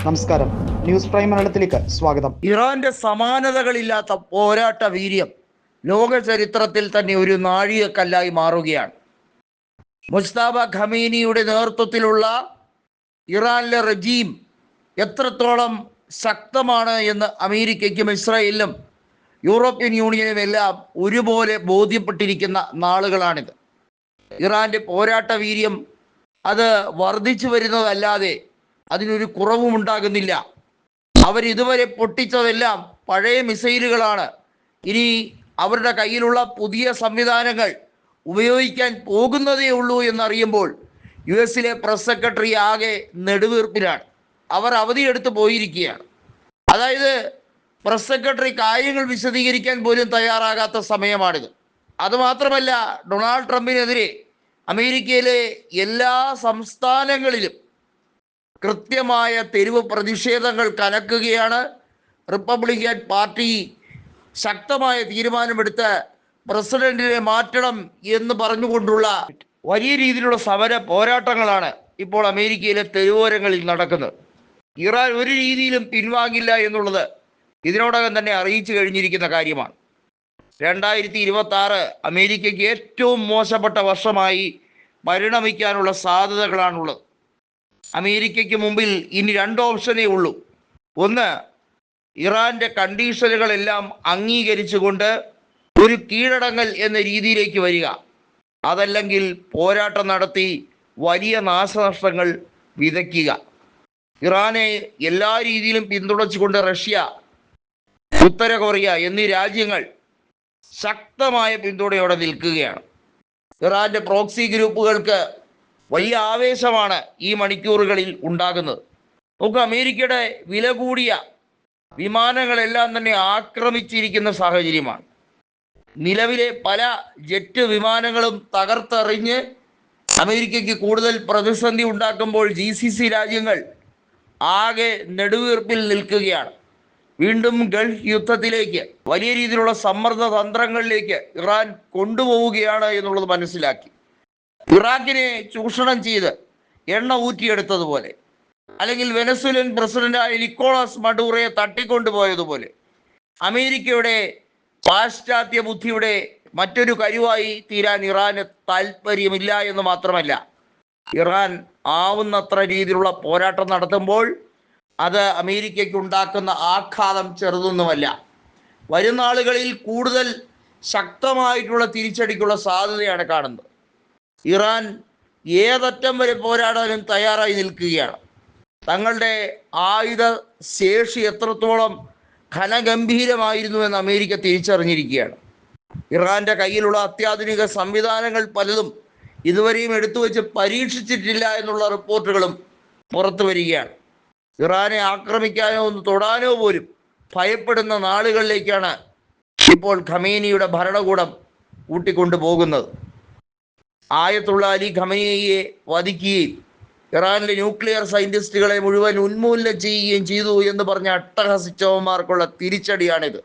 നമസ്കാരം, news prime മലയാളത്തിലേക്ക് സ്വാഗതം. ഇറാന്റെ സമാനതകളില്ലാത്ത പോരാട്ട വീര്യം ലോക ചരിത്രത്തിൽ തന്നെ ഒരു നാഴികക്കല്ലായി മാറുകയാണ്. മുസ്തഫ ഖമീനിയുടെ നേതൃത്വത്തിലുള്ള ഇറാനിലെ റെജീം എത്രത്തോളം ശക്തമാണ് എന്ന് അമേരിക്കയ്ക്കും ഇസ്രായേലിനും യൂറോപ്യൻ യൂണിയനും എല്ലാം ഒരുപോലെ ബോധ്യപ്പെട്ടിരിക്കുന്ന നാളുകളാണിത്. ഇറാന്റെ പോരാട്ട വീര്യം അത് വർദ്ധിച്ചു വരുന്നതല്ലാതെ അതിനൊരു കുറവും ഉണ്ടാകുന്നില്ല. അവരിതുവരെ പൊട്ടിച്ചതെല്ലാം പഴയ മിസൈലുകളാണ്. ഇനി അവരുടെ കയ്യിലുള്ള പുതിയ സംവിധാനങ്ങൾ ഉപയോഗിക്കാൻ പോകുന്നതേ ഉള്ളൂ എന്നറിയുമ്പോൾ US പ്രസ് സെക്രട്ടറി ആകെ നെടുവീർപ്പിലാണ്. അവർ അവധിയെടുത്ത് പോയിരിക്കുകയാണ്. അതായത് പ്രസ് സെക്രട്ടറി കാര്യങ്ങൾ വിശദീകരിക്കാൻ പോലും തയ്യാറാകാത്ത സമയമാണിത്. അതുമാത്രമല്ല, ഡൊണാൾഡ് ട്രംപിനെതിരെ അമേരിക്കയിലെ എല്ലാ സംസ്ഥാനങ്ങളിലും കൃത്യമായ തെരുവ് പ്രതിഷേധങ്ങൾ കനക്കുകയാണ്. റിപ്പബ്ലിക്കൻ പാർട്ടി ശക്തമായ തീരുമാനമെടുത്ത് പ്രസിഡന്റിനെ മാറ്റണം എന്ന് പറഞ്ഞുകൊണ്ടുള്ള വലിയ രീതിയിലുള്ള സമര പോരാട്ടങ്ങളാണ് ഇപ്പോൾ അമേരിക്കയിലെ തെരുവോരങ്ങളിൽ നടക്കുന്നത്. ഇറാൻ ഒരു രീതിയിലും പിൻവാങ്ങില്ല എന്നുള്ളത് ഇതിനോടകം തന്നെ അറിയിച്ചു കഴിഞ്ഞിരിക്കുന്ന കാര്യമാണ്. 2026 അമേരിക്കയ്ക്ക് ഏറ്റവും മോശപ്പെട്ട വർഷമായി പരിണമിക്കാനുള്ള സാധ്യതകളാണുള്ളത്. അമേരിക്കയ്ക്ക് മുമ്പിൽ ഇനി 2 ഓപ്ഷനേ ഉള്ളൂ. ഒന്ന്, ഇറാന്റെ കണ്ടീഷനുകളെല്ലാം അംഗീകരിച്ചുകൊണ്ട് ഒരു കീഴടങ്ങൽ എന്ന രീതിയിലേക്ക് വരിക. അതല്ലെങ്കിൽ പോരാട്ടം നടത്തി വലിയ നാശനഷ്ടങ്ങൾ വിതയ്ക്കുക. ഇറാനെ എല്ലാ രീതിയിലും പിന്തുണച്ചുകൊണ്ട് റഷ്യ, ഉത്തര കൊറിയ എന്നീ രാജ്യങ്ങൾ ശക്തമായ പിന്തുണയോടെ നിൽക്കുകയാണ്. ഇറാന്റെ പ്രോക്സി ഗ്രൂപ്പുകൾക്ക് വലിയ ആവേശമാണ് ഈ മണിക്കൂറുകളിൽ ഉണ്ടാകുന്നത്. നമുക്ക് അമേരിക്കയുടെ വില കൂടിയ വിമാനങ്ങളെല്ലാം തന്നെ ആക്രമിച്ചിരിക്കുന്ന സാഹചര്യമാണ്. നിലവിലെ പല ജെറ്റ് വിമാനങ്ങളും തകർത്തെറിഞ്ഞ് അമേരിക്കയ്ക്ക് കൂടുതൽ പ്രതിസന്ധി ഉണ്ടാക്കുമ്പോൾ GCC രാജ്യങ്ങൾ ആകെ നെടുവീർപ്പിൽ നിൽക്കുകയാണ്. വീണ്ടും ഗൾഫ് യുദ്ധത്തിലേക്ക് വലിയ രീതിയിലുള്ള സമ്മർദ്ദ തന്ത്രങ്ങളിലേക്ക് ഇറാൻ കൊണ്ടുപോവുകയാണ് എന്നുള്ളത് മനസ്സിലാക്കി. ഇറാഖിനെ ചൂഷണം ചെയ്ത് എണ്ണ ഊറ്റിയെടുത്തതുപോലെ, അല്ലെങ്കിൽ വെനസ്വേലൻ പ്രസിഡന്റായ നിക്കോളാസ് മഡൂറയെ തട്ടിക്കൊണ്ടുപോയതുപോലെ അമേരിക്കയുടെ പാശ്ചാത്യ ബുദ്ധിയുടെ മറ്റൊരു കരുവായി തീരാൻ ഇറാന് താല്പര്യമില്ല എന്ന് മാത്രമല്ല, ഇറാൻ ആവുന്നത്ര രീതിയിലുള്ള പോരാട്ടം നടത്തുമ്പോൾ അത് അമേരിക്കയ്ക്ക് ഉണ്ടാക്കുന്ന ആഘാതം ചെറുതൊന്നുമല്ല. വരും നാളുകളിൽ കൂടുതൽ ശക്തമായിട്ടുള്ള തിരിച്ചടിക്കുള്ള സാധ്യതയാണ് കാണുന്നത്. ഇറാൻ ഏതറ്റം വരെ പോരാടാനും തയ്യാറായി നിൽക്കുകയാണ്. തങ്ങളുടെ ആയുധ ശേഷി എത്രത്തോളം ഘനഗംഭീരമായിരുന്നു എന്ന് അമേരിക്ക തിരിച്ചറിഞ്ഞിരിക്കുകയാണ്. ഇറാന്റെ കയ്യിലുള്ള അത്യാധുനിക സംവിധാനങ്ങൾ പലതും ഇതുവരെയും എടുത്തുവെച്ച് പരീക്ഷിച്ചിട്ടില്ല എന്നുള്ള റിപ്പോർട്ടുകളും പുറത്തു വരികയാണ്. ഇറാനെ ആക്രമിക്കാനോ ഒന്ന് തൊടാനോ പോലും ഭയപ്പെടുന്ന നാളുകളിലേക്കാണ് ഇപ്പോൾ ഖമേനിയുടെ ഭരണകൂടം കൂട്ടിക്കൊണ്ടുപോകുന്നത്. ആയത്തുള്ള അലി ഖമേനിയെ വധിക്കുകയും ഇറാനിലെ ന്യൂക്ലിയർ സയന്റിസ്റ്റുകളെ മുഴുവൻ ഉന്മൂലനം ചെയ്യുകയും ചെയ്തു എന്ന് പറഞ്ഞ അട്ടഹസിച്ചവന്മാർക്കുള്ള തിരിച്ചടിയാണിത്.